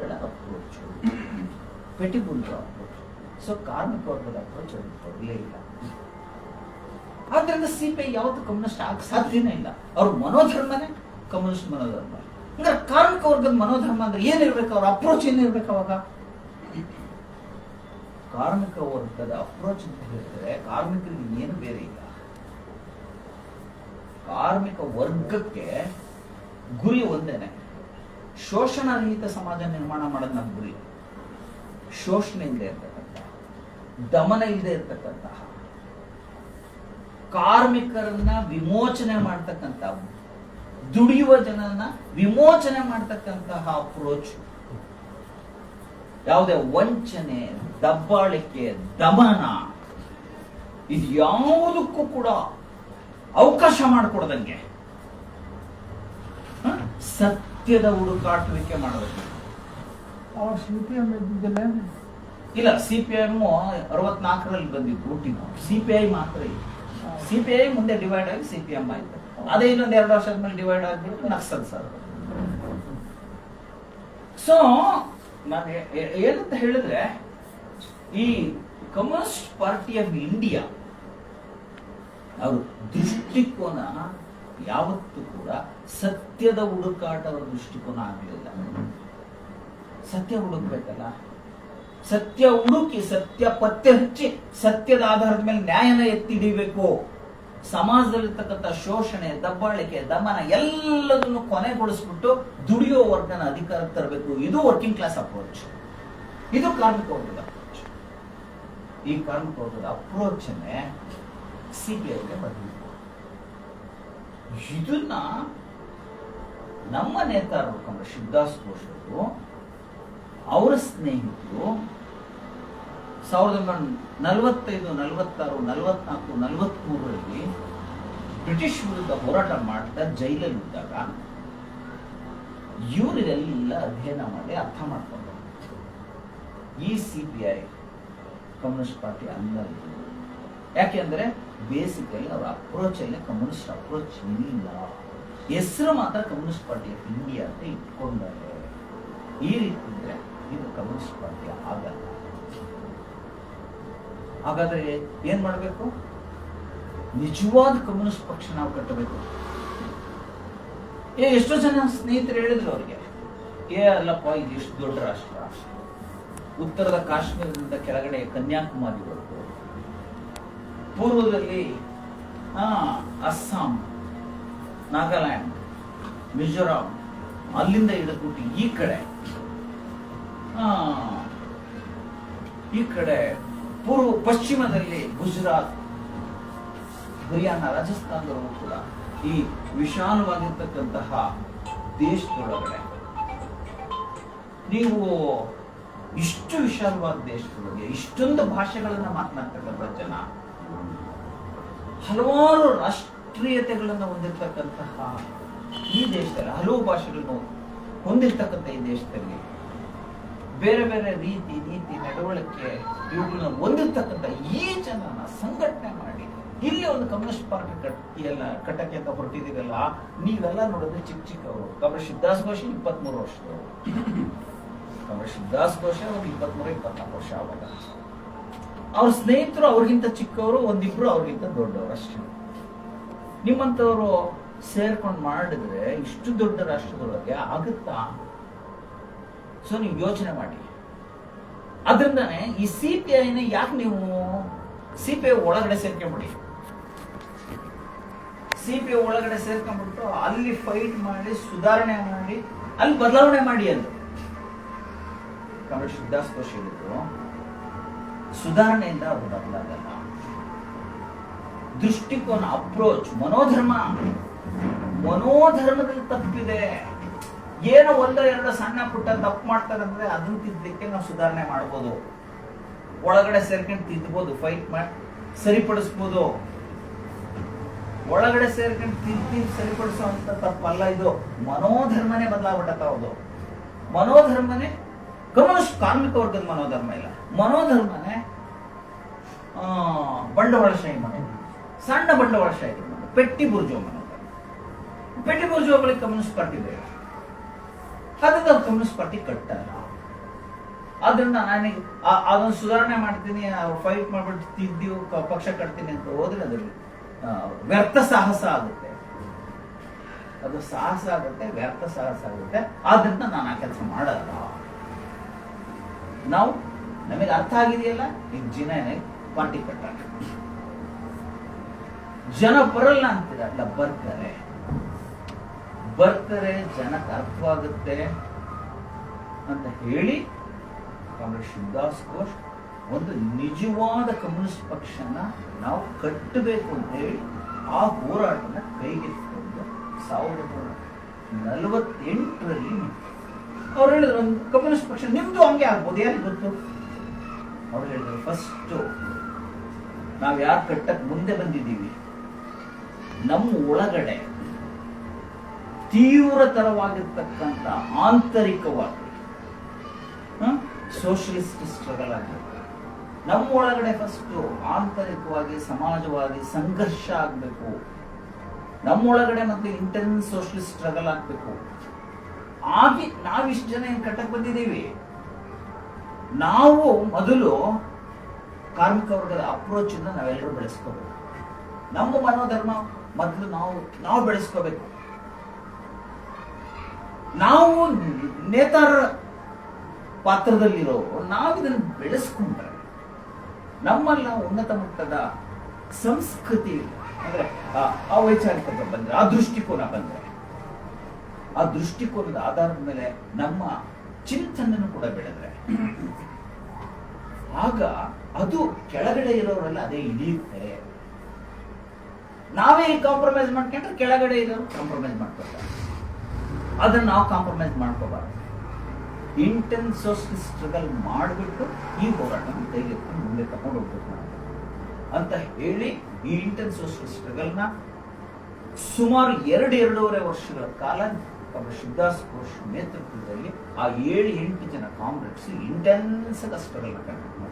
ವರ್ಗಗಳ ಅಪ್ರೋಚ್, ಪೆಟ್ಟಿ ಬುರ್ಜುವ approach. So ಕಾರ್ಮಿಕ ವರ್ಗದ ಅಪ್ರೋಚ್ ಅವ್ರಿಗೆ ಕೊಡಲೇ ಇಲ್ಲ. ಆದ್ರಿಂದ ಸಿಪಿಐ ಯಾವತ್ತು ಕಮ್ಯುನಿಸ್ಟ್ ಆಗ ಸಾಧ್ಯನೇ ಇಲ್ಲ. ಅವ್ರ ಮನೋಧರ್ಮನೇ ಕಮ್ಯುನಿಸ್ಟ್ ಮನೋಧರ್ಮ. ಅಂದ್ರೆ ಕಾರ್ಮಿಕ ವರ್ಗದ ಮನೋಧರ್ಮ ಅಂದ್ರೆ ಏನಿರ್ಬೇಕು, ಅವ್ರ ಅಪ್ರೋಚ್ ಏನಿರ್ಬೇಕು ಅವಾಗ? ಕಾರ್ಮಿಕ ವರ್ಗದ ಅಪ್ರೋಚ್ ಅಂತ ಹೇಳಿದ್ರೆ ಕಾರ್ಮಿಕರಿಗೆ ಏನು ಬೇರೆ ಇಲ್ಲ. ಕಾರ್ಮಿಕ ವರ್ಗಕ್ಕೆ ಗುರಿ ಒಂದೇನೆ, ಶೋಷಣಾರಹಿತ ಸಮಾಜ ನಿರ್ಮಾಣ ಮಾಡೋದು ನಮ್ಮ ಗುರಿ. ಶೋಷಣೆ ಇಲ್ಲದೆ ಇರ್ತಕ್ಕಂಥ, ದಮನ ಇಲ್ಲದೆ ಇರ್ತಕ್ಕಂತಹ, ಕಾರ್ಮಿಕರನ್ನ ವಿಮೋಚನೆ ಮಾಡ್ತಕ್ಕಂಥ, ದುಡಿಯುವ ಜನರನ್ನ ವಿಮೋಚನೆ ಮಾಡ್ತಕ್ಕಂತಹ ಅಪ್ರೋಚ್. ಯಾವುದೇ ವಂಚನೆ, ದಬ್ಬಾಳಿಕೆ, ದಮನ ಇದು ಯಾವುದಕ್ಕೂ ಕೂಡ ಅವಕಾಶ ಮಾಡಿಕೊಡ್ದಂಗೆ ಸತ್ಯದ ಹುಡುಕಾಟುವಿಕೆ ಮಾಡಬೇಕು. ಇಲ್ಲ, ಸಿಪಿಎಂ 64ರಲ್ಲಿ ಬಂದಿದ್ದು ಹುಟ್ಟಿದ್ದು, ಸಿಪಿಐ ಮಾತ್ರ ಇದೆ. ಸಿಪಿಐ ಮುಂದೆ ಡಿವೈಡ್ ಆಗಿ ಸಿಪಿಎಂ ಆಯ್ತು. ಅದೇ ಇನ್ನೊಂದು 2 ವರ್ಷದ ಮೇಲೆ ಡಿವೈಡ್ ಆಗ್ಬಿಟ್ಟು ನಕ್ಸಲ್ ಸರ್. ಸೊ ನಾನು ಏನಂತ ಹೇಳಿದ್ರೆ, ಈ ಕಮ್ಯುನಿಸ್ಟ್ ಪಾರ್ಟಿ ಆಫ್ ಇಂಡಿಯಾ ಅವ್ರ ದೃಷ್ಟಿಕೋನ ಯಾವತ್ತೂ ಕೂಡ ಸತ್ಯದ ಹುಡುಕಾಟದ ದೃಷ್ಟಿಕೋನ ಆಗಲಿಲ್ಲ. ಸತ್ಯ ಹುಡುಕ್ಬೇಕಲ್ಲ, ಸತ್ಯ ಹುಡುಕಿ, ಸತ್ಯ ಪತ್ತೆ ಹಚ್ಚಿ, ಸತ್ಯದ ಆಧಾರದ ಮೇಲೆ ನ್ಯಾಯನ ಎತ್ತಿಡಿಬೇಕು. ಸಮಾಜದಲ್ಲಿರ್ತಕ್ಕಂಥ ಶೋಷಣೆ, ದಬ್ಬಾಳಿಕೆ, ದಮನ ಎಲ್ಲದನ್ನು ಕೊನೆಗೊಳಿಸ್ಬಿಟ್ಟು ದುಡಿಯೋ ವರ್ಗನ ಅಧಿಕಾರಕ್ಕೆ ತರಬೇಕು. ಇದು ವರ್ಕಿಂಗ್ ಕ್ಲಾಸ್ ಅಪ್ರೋಚ್, ಇದು ಕಾರ್ಮಿಕ ವರ್ಗದ ಅಪ್ರೋಚ್. ಈ ಕಾರ್ಮಿಕ ವರ್ಗದ ಅಪ್ರೋಚ್ ಅನ್ನೇ ಸಿಪಿಐಗೆ ಬಂದಿದೆ. ಇದನ್ನ ನಮ್ಮ ನೇತಾರರು ಕಂಡ್ರೆ ಶಿವದಾಸ್ ಘೋಷ್ ಅವರು, ಅವರ ಸ್ನೇಹಿತರು 1945, 46, 44, 43ರಲ್ಲಿ ಬ್ರಿಟಿಷ್ ವಿರುದ್ಧ ಹೋರಾಟ ಮಾಡ್ತಾ ಜೈಲಲ್ಲಿದ್ದಾಗ ಇವರೆಲ್ಲ ಅಧ್ಯಯನ ಮಾಡಿ ಅರ್ಥ ಮಾಡ್ಕೊಂಡು ಈ ಸಿಪಿಐ ಕಮ್ಯುನಿಸ್ಟ್ ಪಾರ್ಟಿ ಅಲ್ಲ. ಯಾಕೆಂದ್ರೆ ಬೇಸಿಕಲಿ ಅವರ ಅಪ್ರೋಚ್ ಅಲ್ಲಿ ಕಮ್ಯುನಿಸ್ಟ್ ಅಪ್ರೋಚ್ ಇಲ್ಲ. ಹೆಸರು ಮಾತ್ರ ಕಮ್ಯುನಿಸ್ಟ್ ಪಾರ್ಟಿ ಆಫ್ ಇಂಡಿಯಾ ಅಂತ ಇಟ್ಕೊಂಡಾರೆ. ಈ ರೀತಿ ಇದ್ರೆ ಇದು ಕಮ್ಯುನಿಸ್ಟ್ ಪಾರ್ಟಿ ಆಗಲ್ಲ. ಹಾಗಾದ್ರೆ ಏನ್ ಮಾಡಬೇಕು? ನಿಜವಾದ ಕಮ್ಯುನಿಸ್ಟ್ ಪಕ್ಷ ನಾವು ಕಟ್ಟಬೇಕು. ಎಷ್ಟೋ ಜನ ಸ್ನೇಹಿತರು ಹೇಳಿದ್ರು ಅವ್ರಿಗೆ, ಅಲ್ಲಪ್ಪ ಇದು ಎಷ್ಟು ದೊಡ್ಡ ರಾಷ್ಟ್ರ, ಉತ್ತರದ ಕಾಶ್ಮೀರದಿಂದ ಕೆಳಗಡೆ ಕನ್ಯಾಕುಮಾರಿವರೆಗೂ, ಪೂರ್ವದಲ್ಲಿ ಅಸ್ಸಾಂ, ನಾಗಾಲ್ಯಾಂಡ್, ಮಿಜೋರಾಂ, ಅಲ್ಲಿಂದ ಹಿಡಿದ್ಬಿಟ್ಟು ಈ ಕಡೆ ಪಶ್ಚಿಮದಲ್ಲಿ ಗುಜರಾತ್, ಹರಿಯಾಣ, ರಾಜಸ್ಥಾನದವರೆಗೂ ಕೂಡ ಈ ವಿಶಾಲವಾಗಿರ್ತಕ್ಕಂತಹ ದೇಶದೊಳಗಡೆ ನೀವು ಇಷ್ಟು ವಿಶಾಲವಾದ ದೇಶದೊಳಗೆ ಇಷ್ಟೊಂದು ಭಾಷೆಗಳನ್ನ ಮಾತನಾಡ್ತಕ್ಕಂಥ ಜನ, ಹಲವಾರು ರಾಷ್ಟ್ರೀಯತೆಗಳನ್ನು ಹೊಂದಿರತಕ್ಕಂತಹ ಈ ದೇಶದಲ್ಲಿ, ಹಲವು ಭಾಷೆಗಳನ್ನು ಹೊಂದಿರತಕ್ಕಂಥ ಈ ದೇಶದಲ್ಲಿ ಬೇರೆ ಬೇರೆ ರೀತಿ, ನೀತಿ, ನಡವಳಿಕೆ ಇವುಗಳನ್ನ ಹೊಂದಿರತಕ್ಕಂಥ ಈ ಜನನ ಸಂಘಟನೆ ಮಾಡಿ ಇಲ್ಲಿ ಒಂದು ಕಮ್ಯುನಿಸ್ಟ್ ಪಾರ್ಟಿ ಕಟ್ಟಕ್ಕೆ ಅಂತ ಹೊರಟಿದ್ದೀರಲ್ಲ, ನೀವೆಲ್ಲ ನೋಡಿದ್ರೆ ಚಿಕ್ಕ ಚಿಕ್ಕವರು. ಕಮರೇಶ್ ಶಿವದಾಸ್ ಘೋಷ್ 23 ವರ್ಷದವರು. ಕಮರೇಶ್ ಶಿವದಾಸ್ ಘೋಷ್ ಅವ್ರು 23-24 ವರ್ಷ. ಆವಾಗ ಅವ್ರ ಸ್ನೇಹಿತರು ಅವ್ರಿಗಿಂತ ಚಿಕ್ಕವರು, ಒಂದಿಬ್ರು ಅವ್ರಿಗಿಂತ ದೊಡ್ಡವರು ಅಷ್ಟೇ. ನಿಮ್ಮಂತವರು ಸೇರ್ಕೊಂಡು ಮಾಡಿದ್ರೆ ಇಷ್ಟು ದೊಡ್ಡ ರಾಷ್ಟ್ರದೊಳಗೆ ಆಗುತ್ತಾ? ಸೊ ನೀವು ಯೋಚನೆ ಮಾಡಿ. ಅದರಿಂದಾನೆ ಈ ಸಿಪಿಐನ ಯಾಕೆ ನೀವು ಸಿಪಿಐ ಒಳಗಡೆ ಸೇರ್ಕೊಂಡ್ಬಿಡಿ. ಸಿಪಿಐ ಒಳಗಡೆ ಸೇರ್ಕೊಂಡ್ಬಿಟ್ಟು ಅಲ್ಲಿ ಫೈಟ್ ಮಾಡಿ, ಸುಧಾರಣೆ ಮಾಡಿ, ಅಲ್ಲಿ ಬದಲಾವಣೆ ಮಾಡಿ ಅಂದ್ರು. ಕಮರೇಶ್ ಶಿವದಾಸ್ ಘೋಷ್ ಹೇಳಿದ್ರು, ಸುಧಾರಣೆಯಿಂದ ಅವರು ಬದಲಾಗಲ್ಲ. ದೃಷ್ಟಿಕೋನ, ಅಪ್ರೋಚ್, ಮನೋಧರ್ಮದಲ್ಲಿ ತಪ್ಪಿದೆ. ಏನೋ 1-2 ಸಣ್ಣ ಪುಟ್ಟ ತಪ್ಪು ಮಾಡ್ತಾರಂದ್ರೆ ಅದನ್ನ ತಿದ್ದಲಿಕ್ಕೆ ನಾವು ಸುಧಾರಣೆ ಮಾಡ್ಬೋದು. ಒಳಗಡೆ ಸೇರ್ಕೊಂಡು ತಿದ್ದಬಹುದು, ಫೈಟ್ ಮಾಡಿ ಸರಿಪಡಿಸ್ಬೋದು. ಒಳಗಡೆ ಸೇರ್ಕೊಂಡು ತಿದ್ದಿ ಸರಿಪಡಿಸುವಂತ ತಪ್ಪಲ್ಲ ಇದು. ಮನೋಧರ್ಮನೇ ಬದಲಾವಣೆ. ಹೌದು, ಮನೋಧರ್ಮನೇ ಕಮ್ಯುನಿಸ್ಟ್ ಕಾರ್ಮಿಕ ವರ್ಗದ ಮನೋಧರ್ಮ ಇಲ್ಲ. ಮನೋಧರ್ಮನೇ ಬಂಡವಾಳಶಾಹಿ ಮನೋಧರ್ಮ, ಸಣ್ಣ ಬಂಡವಾಳಶಾಹಿ ಪೆಟ್ಟಿ ಬುರ್ಜುವ ಮನೋಧರ್ಮ. ಪೆಟ್ಟಿ ಬುರ್ಜುವ ಬಳಿ ಕಮ್ಯುನಿಸ್ಟ್ ಪಾರ್ಟಿ ಬೇರೆ. ಅದನ್ನ ಕಮ್ಯುನಿಸ್ಟ್ ಪಾರ್ಟಿ ಕಟ್ಟಲ್ಲ. ಅದನ್ನ ನನಗೆ ಅದನ್ನು ಸುಧಾರಣೆ ಮಾಡ್ತೀನಿ, ಫೈಟ್ ಮಾಡ್ಬಿಟ್ಟು ತಿದ್ದೀವಿ ಪಕ್ಷ ಕಟ್ತೀನಿ ಅಂತ ಹೋದ್ರೆ ಅದ್ರಲ್ಲಿ ವ್ಯರ್ಥ ಸಾಹಸ ಆಗುತ್ತೆ. ಅದು ಸಾಹಸ ಆಗುತ್ತೆ, ವ್ಯರ್ಥ ಸಾಹಸ ಆಗುತ್ತೆ. ಆದ್ರಿಂದ ನಾನು ಆ ಕೆಲಸ ಮಾಡಲ್ಲ. ನಾವು ನಮಗೆ ಅರ್ಥ ಆಗಿದೆಯಲ್ಲ, ಈಗ ಜನ ಪಾರ್ಟಿ ಕಟ್ಟಾಗ ಜನ ಬರಲ್ಲ ಅಂತೀರಲ್ಲ, ಬರ್ತಾರೆ, ಜನಕ್ಕೆ ಅರ್ಥವಾಗುತ್ತೆ ಅಂತ ಹೇಳಿ ಕಾಮ್ರೇಡ್ ಶಿವದಾಸ್ ಘೋಷ್ ಒಂದು ನಿಜವಾದ ಕಮ್ಯುನಿಸ್ಟ್ ಪಕ್ಷನ ನಾವು ಕಟ್ಟಬೇಕು ಅಂತ ಹೇಳಿ ಆ ಹೋರಾಟನ ಕೈಗೆತ್ತಿಕೊಂಡು 1948ರಲ್ಲಿ ಅವ್ರು ಹೇಳಿದ್ರು, ಒಂದು ಕಮ್ಯುನಿಸ್ಟ್ ಪಕ್ಷ ನಿಮ್ದು ಹಂಗೆ ಆಗ್ಬೋದು, ಯಾರಿಗೆ ಗೊತ್ತು. ಅವ್ರು ಹೇಳಿದ್ರು, ಫಸ್ಟ್ ನಾವ್ ಯಾರು ಕಟ್ಟಕ್ ಮುಂದೆ ಬಂದಿದ್ದೀವಿ, ನಮ್ಮ ಒಳಗಡೆ ತೀವ್ರತರವಾಗಿರ್ತಕ್ಕಂಥ ಆಂತರಿಕವಾಗಿ ಸೋಷಿಯಲಿಸ್ಟ್ ಸ್ಟ್ರಗಲ್ ಆಗಬೇಕು. ನಮ್ಮ ಒಳಗಡೆ ಫಸ್ಟ್ ಆಂತರಿಕವಾಗಿ ಸಮಾಜವಾದಿ ಸಂಘರ್ಷ ಆಗ್ಬೇಕು. ನಮ್ಮೊಳಗಡೆ ಮತ್ತೆ ಇಂಟೆನ್ಸ್ ಸೋಷಿಯಲಿಸ್ಟ್ ಸ್ಟ್ರಗಲ್ ಆಗ್ಬೇಕು. ಆಗಿ ನಾವಿಷ್ಟು ಜನ ಕಟ್ಟಕ್ ಬಂದಿದ್ದೀವಿ. ನಾವು ಮೊದಲು ಕಾರ್ಮಿಕ ವರ್ಗದ ಅಪ್ರೋಚ್ ಇಂದ ನಾವೆಲ್ಲರೂ ಬೆಳೆಸ್ಕೋಬೇಕು. ನಮ್ಮ ಮನೋಧರ್ಮ ಮೊದಲು ನಾವು ಬೆಳೆಸ್ಕೋಬೇಕು. ನಾವು ನೇತಾರ ಪಾತ್ರದಲ್ಲಿರೋ ನಾವು ಇದನ್ನು ಬೆಳೆಸ್ಕೊಂಡ್ರೆ ನಮ್ಮಲ್ಲ ಉನ್ನತ ಮಟ್ಟದ ಸಂಸ್ಕೃತಿ ಅಂದ್ರೆ ಆ ವೈಚಾರಿಕತೆ ಬಂದ್ರೆ, ಆ ದೃಷ್ಟಿಕೋನ ಬಂದ್ರೆ, ಆ ದೃಷ್ಟಿಕೋನದ ಆಧಾರದ ಮೇಲೆ ನಮ್ಮ ಚಿಂತನೆಯನ್ನು ಕೂಡ ಬೆಳೆದ್ರೆ ಆಗ ಅದು ಕೆಳಗಡೆ ಇರೋರೆಲ್ಲ ಅದೇ ಇಳಿಯುತ್ತೆ. ನಾವೇ ಕಾಂಪ್ರಮೈಸ್ ಮಾಡ್ಕೊಂಡ್ರೆ ಕೆಳಗಡೆ ಇರೋರು ಕಾಂಪ್ರಮೈಸ್ ಮಾಡ್ಕೊತಾರೆ. ಅದನ್ನ ನಾವು ಕಾಂಪ್ರಮೈಸ್ ಮಾಡ್ಕೋಬಾರ್ದು. ಇಂಟೆನ್ಸ್ ಸೋಷಿಯಲ್ ಸ್ಟ್ರಗಲ್ ಮಾಡಿಬಿಟ್ಟು ಈ ಹೋರಾಟ ಕೈಗೆತ್ಕೊಂಡು ಮುಂದೆ ತಗೊಂಡು ಹೋಗ್ಬೇಕು ಅಂತ ಹೇಳಿ ಈ ಇಂಟೆನ್ಸ್ ಸೋಷಿಯಲ್ ಸ್ಟ್ರಗಲ್ನ ಸುಮಾರು 2.5 ವರ್ಷಗಳ ಕಾಲ ಶಿವದಾಸ್ ಘೋಷ್ ನೇತೃತ್ವದಲ್ಲಿ ಆ 7-8 ಜನ ಕಾಮ್ರೇಡ್ಸ್ ಇಂಟೆನ್ಸ್ ಸ್ಟ್ರಗಲ್ ಕಂಡು